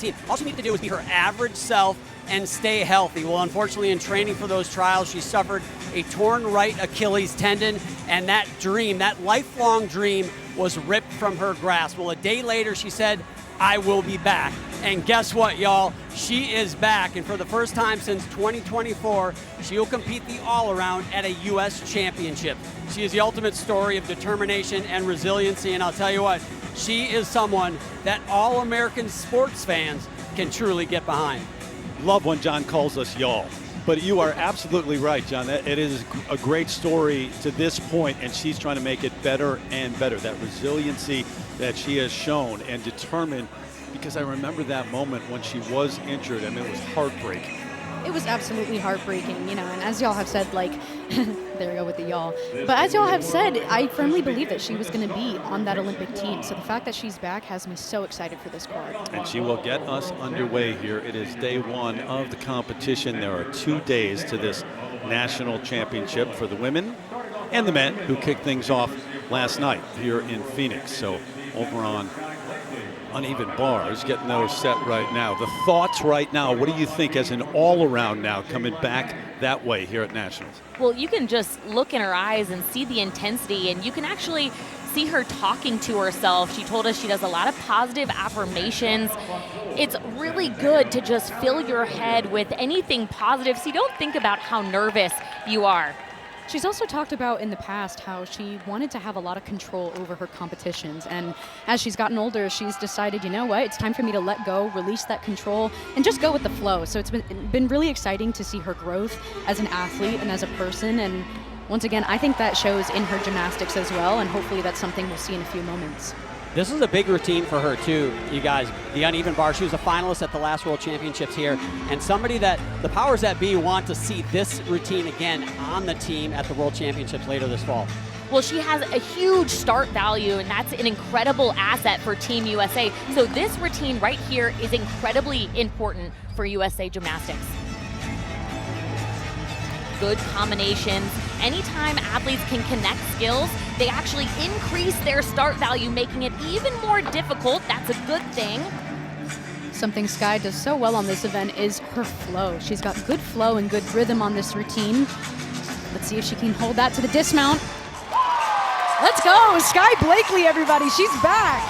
team. All she needed to do was be her average self and stay healthy. Well, unfortunately, in training for those trials, she suffered a torn right Achilles tendon, and that dream, that lifelong dream, was ripped from her grasp. Well, a day later, she said, I will be back. And guess what, y'all? She is back, and for the first time since 2024, she will compete the all-around at a U.S. championship. She is the ultimate story of determination and resiliency, and I'll tell you what, she is someone that all American sports fans can truly get behind. Love when John calls us y'all. But you are absolutely right, John. It is a great story to this point, and she's trying to make it better and better. That resiliency that she has shown and determined, because I remember that moment when she was injured. I mean, it was heartbreaking. It was absolutely heartbreaking, you know, and as y'all have said, like, there we go with the y'all. But as y'all have said, I firmly believe that she was going to be on that Olympic team. So the fact that she's back has me so excited for this quad. And she will get us underway here. It is day one of the competition. There are 2 days to this national championship for the women and the men, who kicked things off last night here in Phoenix. So over on uneven bars, getting those set right now. The thoughts right now, what do you think as an all-around now coming back that way here at Nationals? Well, you can just look in her eyes and see the intensity, and you can actually see her talking to herself. She told us she does a lot of positive affirmations. It's really good to just fill your head with anything positive so you don't think about how nervous you are. She's also talked about in the past how she wanted to have a lot of control over her competitions. And as she's gotten older, she's decided, you know what, it's time for me to let go, release that control, and just go with the flow. So it's been really exciting to see her growth as an athlete and as a person. And once again, I think that shows in her gymnastics as well. And hopefully that's something we'll see in a few moments. This is a big routine for her too, you guys. The uneven bar, she was a finalist at the last World Championships here, and somebody that the powers that be want to see this routine again on the team at the World Championships later this fall. Well, she has a huge start value, and that's an incredible asset for Team USA. So this routine right here is incredibly important for USA Gymnastics. Good combinations. Anytime athletes can connect skills, they actually increase their start value, making it even more difficult. That's a good thing. Something Skye does so well on this event is her flow. She's got good flow and good rhythm on this routine. Let's see if she can hold that to the dismount. Let's go, Skye Blakely, everybody. She's back.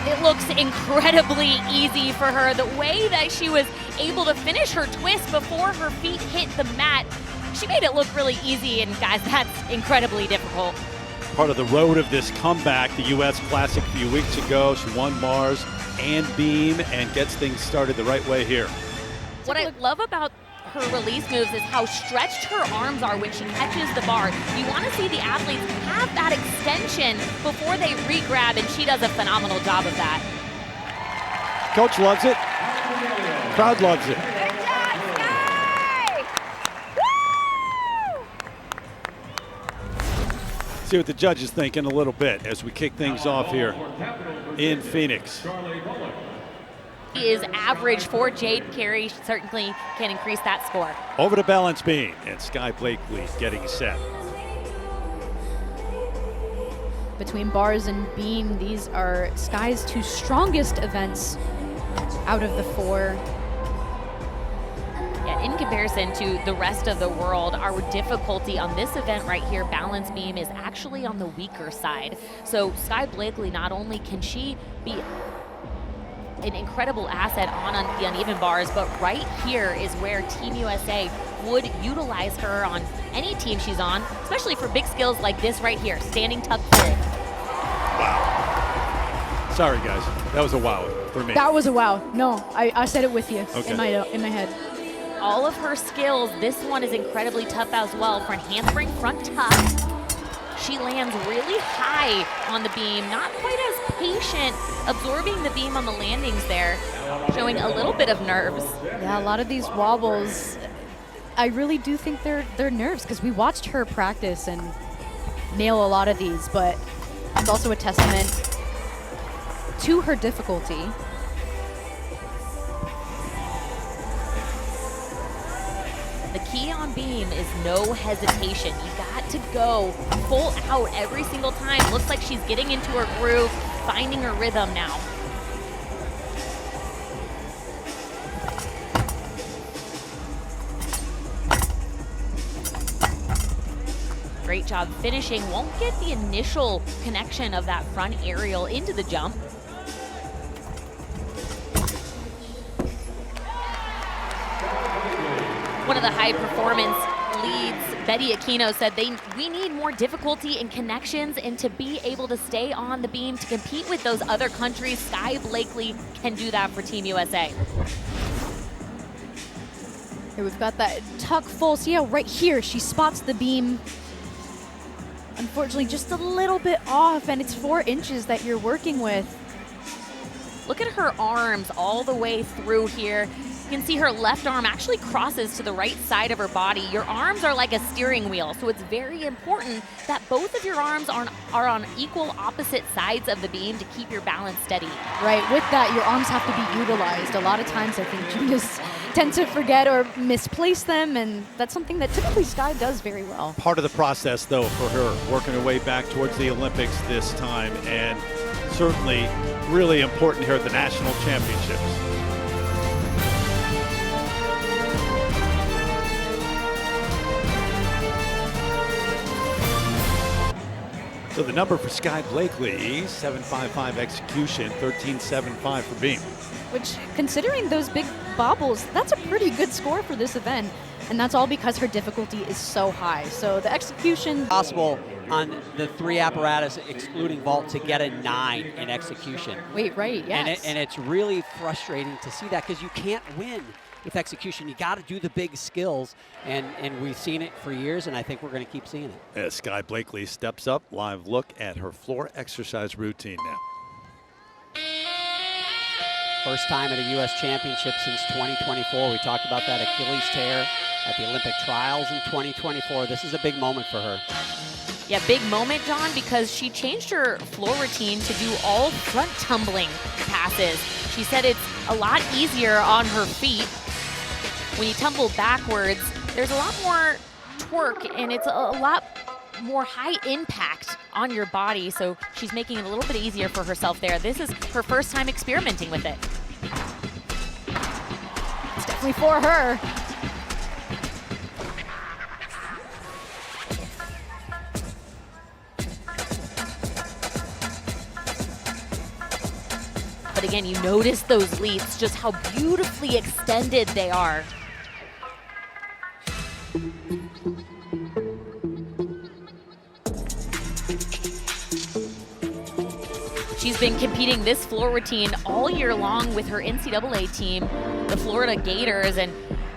It looks incredibly easy for her. The way that she was able to finish her twist before her feet hit the mat, she made it look really easy, and guys, that's incredibly difficult. Part of the road of this comeback, the U.S. Classic a few weeks ago. She won bars and beam and gets things started the right way here. What I love about her release moves is how stretched her arms are when she catches the bar. You want to see the athletes have that extension before they re-grab, and she does a phenomenal job of that. Coach loves it. Crowd loves it. See what the judges think in a little bit as we kick things off here in Phoenix. He is average for Jade Carey. She certainly can increase that score. Over to balance beam, and Skye Blakely getting set. Between bars and beam, these are Skye's two strongest events out of the four. Yeah, in comparison to the rest of the world, our difficulty on this event right here, balance beam, is actually on the weaker side. So Skye Blakely, not only can she be an incredible asset on the uneven bars, but right here is where Team USA would utilize her on any team she's on, especially for big skills like this right here, standing tuck pull. Wow. Sorry guys, that was a wow for me. That was a wow. No, I said it with you in my head. All of her skills, this one is incredibly tough as well. For handspring front tuck, she lands really high on the beam, not quite as patient, absorbing the beam on the landings there, showing a little bit of nerves. Yeah, a lot of these wobbles, I really do think they're nerves, because we watched her practice and nail a lot of these, but it's also a testament to her difficulty. The key on beam is no hesitation. You got to go full out every single time. Looks like she's getting into her groove, finding her rhythm now. great job finishing. Won't get the initial connection of that front aerial into the jump. One of the high performance leads, Betty Aquino, said we need more difficulty in connections and to be able to stay on the beam to compete with those other countries. Skye Blakely can do that for Team USA. Here we've got that tuck full. See how right here she spots the beam. Unfortunately, just a little bit off, and it's 4 inches that you're working with. Look at her arms all the way through here. You can see her left arm actually crosses to the right side of her body. Your arms are like a steering wheel, so it's very important that both of your arms are on equal opposite sides of the beam to keep your balance steady. Right, with that, your arms have to be utilized. A lot of times I think gymnasts tend to forget or misplace them, and that's something that typically Skye does very well. Part of the process, though, for her, working her way back towards the Olympics this time, and certainly really important here at the National Championships. So the number for Skye Blakely, 7.55 execution, 13.75 for beam. Which, considering those big bobbles, that's a pretty good score for this event. And that's all because her difficulty is so high. So the execution... Possible on the 3 apparatus, excluding vault, to get a 9 in execution. Wait, right, yes. And it's really frustrating to see that because you can't win with execution. You got to do the big skills, and we've seen it for years, and I think we're going to keep seeing it. As Skye Blakely steps up, live look at her floor exercise routine now. First time at a U.S. championship since 2024. We talked about that Achilles tear at the Olympic trials in 2024. This is a big moment for her. Yeah, big moment, John, because she changed her floor routine to do all front tumbling passes. She said it's a lot easier on her feet. When you tumble backwards, there's a lot more torque, and it's a lot more high impact on your body, so she's making it a little bit easier for herself there. This is her first time experimenting with it. It's definitely for her. But again, you notice those leaps, just how beautifully extended they are. She's been competing this floor routine all year long with her NCAA team, the Florida Gators, and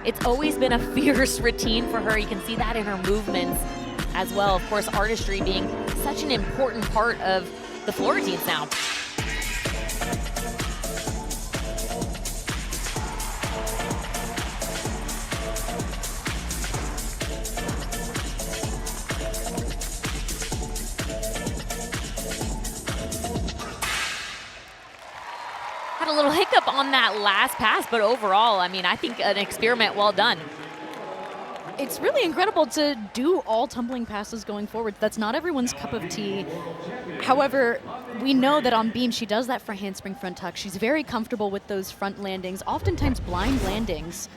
it's always been a fierce routine for her. You can see that in her movements as well. Of course, artistry being such an important part of the floor routines now. A little hiccup on that last pass, but overall, I mean, I think an experiment well done. It's really incredible to do all tumbling passes going forward. That's not everyone's cup of tea. However, we know that on beam, she does that for handspring front tuck. She's very comfortable with those front landings, oftentimes blind landings.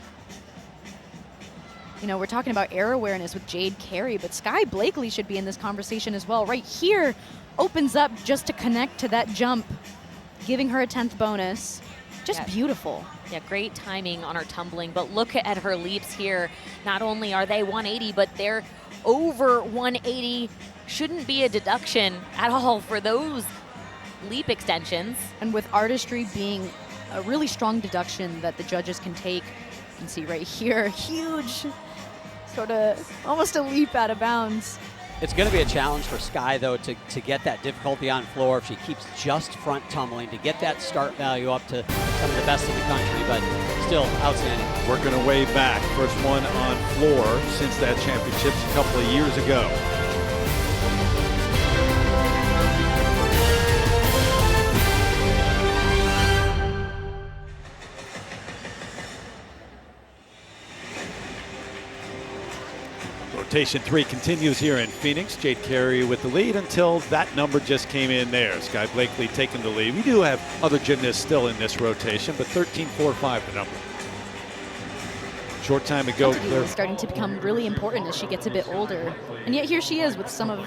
You know, we're talking about air awareness with Jade Carey, but Skye Blakely should be in this conversation as well. Right here opens up just to connect to that jump, giving her a 10th bonus. Just beautiful. Yeah, great timing on her tumbling, but look at her leaps here. Not only are they 180, but they're over 180. Shouldn't be a deduction at all for those leap extensions. And with artistry being a really strong deduction that the judges can take, you can see right here, huge, sort of almost a leap out of bounds. It's going to be a challenge for Skye, though, to get that difficulty on floor if she keeps just front tumbling, to get that start value up to some of the best in the country, but still outstanding. Working her way back. First one on floor since that championships a couple of years ago. Rotation 3 continues here in Phoenix. Jade Carey with the lead until that number just came in there. Skye Blakely taking the lead. We do have other gymnasts still in this rotation, but 13.45 the number. Short time ago, Altitude is starting to become really important as she gets a bit older. And yet here she is with some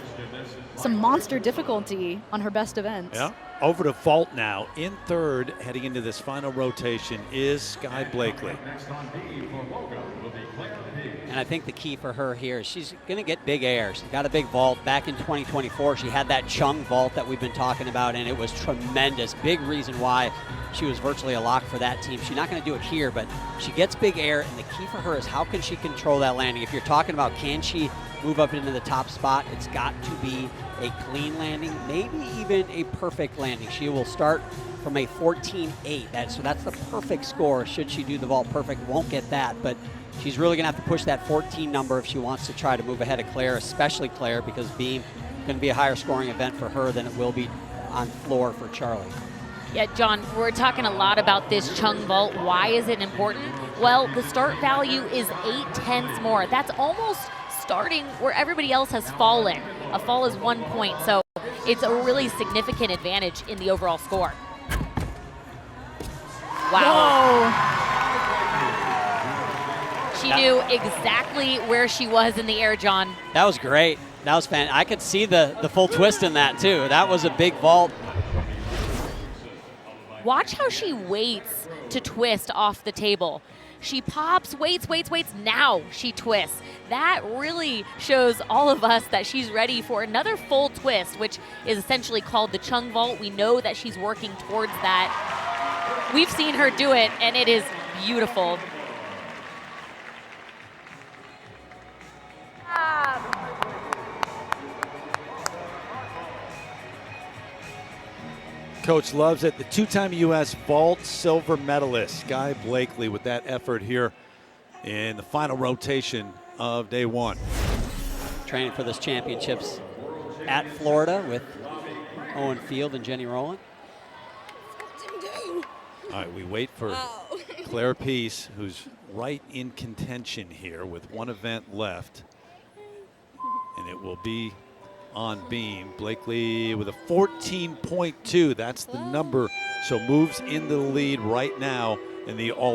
monster difficulty on her best events. Yeah. Over to vault now. In third, heading into this final rotation, is Skye Blakely. And I think the key for her here is she's going to get big air. She's got a big vault. Back in 2024, she had that Chung vault that we've been talking about, and it was tremendous. Big reason why she was virtually a lock for that team. She's not going to do it here, but she gets big air, and the key for her is how can she control that landing? If you're talking about can she move up into the top spot, it's got to be a clean landing, maybe even a perfect landing. She will start from a 14.8. So that's the perfect score. Should she do the vault perfect, won't get that, but she's really going to have to push that 14 number if she wants to try to move ahead of Claire, especially Claire, because beam going to be a higher scoring event for her than it will be on floor for Charlie. Yeah, John, we're talking a lot about this Chung vault. Why is it important? Well, the start value is 0.8 more. That's almost starting where everybody else has fallen. A fall is 1 point, so it's a really significant advantage in the overall score. Wow. Whoa. She knew exactly where she was in the air, John. That was great. That was fan. I could see the full twist in that too. That was a big vault. Watch how she waits to twist off the table. She pops, waits, now she twists. That really shows all of us that she's ready for another full twist, which is essentially called the Chung vault. We know that she's working towards that. We've seen her do it, and it is beautiful. Coach loves it. The two-time U.S. vault silver medalist, Skye Blakely, with that effort here in the final rotation of day one. Training for this championships at Florida with Owen Field and Jenny Rowland. All right, we wait for Claire Peace, who's right in contention here with one event left. And it will be on beam. Blakely with a 14.2. That's the number. So moves into the lead right now in the all